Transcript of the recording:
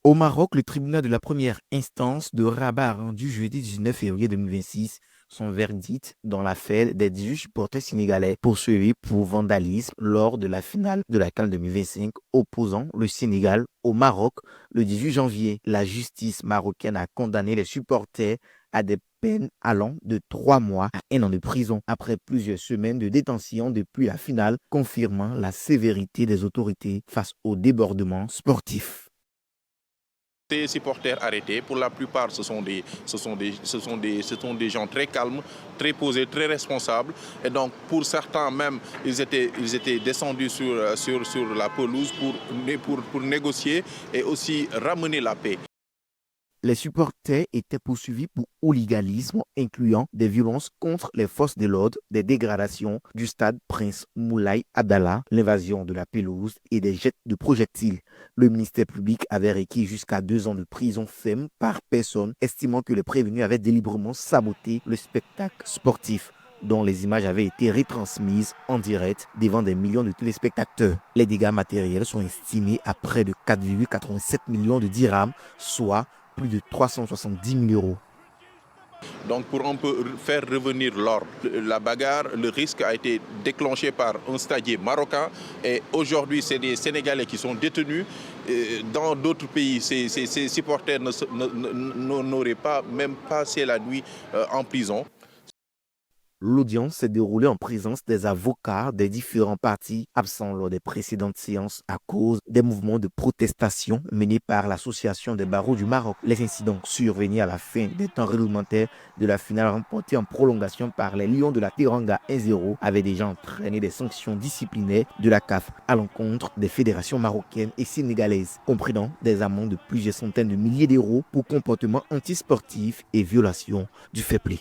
Au Maroc, le tribunal de la première instance de Rabat a rendu jeudi 19 février 2026 son verdict dans l'affaire des 18 supporters sénégalais poursuivis pour vandalisme lors de la finale de la CAN 2025 opposant le Sénégal au Maroc le 18 janvier. La justice marocaine a condamné les supporters à des peines allant de 3 mois à 1 an de prison après plusieurs semaines de détention depuis la finale, confirmant la sévérité des autorités face au débordement sportif. Ces supporters arrêtés, pour la plupart, ce sont des gens très calmes, très posés, très responsables. Et donc, pour certains même, ils étaient descendus sur la pelouse pour négocier et aussi ramener la paix. Les supporters étaient poursuivis pour hooliganisme, incluant des violences contre les forces de l'ordre, des dégradations du stade Prince Moulay Abdallah, l'invasion de la pelouse et des jets de projectiles. Le ministère public avait requis jusqu'à 2 ans de prison ferme par personne, estimant que les prévenus avaient délibérément saboté le spectacle sportif, dont les images avaient été retransmises en direct devant des millions de téléspectateurs. Les dégâts matériels sont estimés à près de 4,87 millions de dirhams, soit plus de 370 000 euros. Donc, pour un peu faire revenir l'ordre, la bagarre, le risque a été déclenché par un stadier marocain. Et aujourd'hui, c'est des Sénégalais qui sont détenus. Dans d'autres pays, ces supporters n'auraient pas même passé la nuit en prison. L'audience s'est déroulée en présence des avocats des différents partis absents lors des précédentes séances à cause des mouvements de protestation menés par l'Association des barreaux du Maroc. Les incidents survenus à la fin des temps réglementaires de la finale remportée en prolongation par les Lions de la Teranga 1-0 avaient déjà entraîné des sanctions disciplinaires de la CAF à l'encontre des fédérations marocaines et sénégalaises, comprenant des amendes de plusieurs centaines de milliers d'euros pour comportements antisportifs et violation du fair play.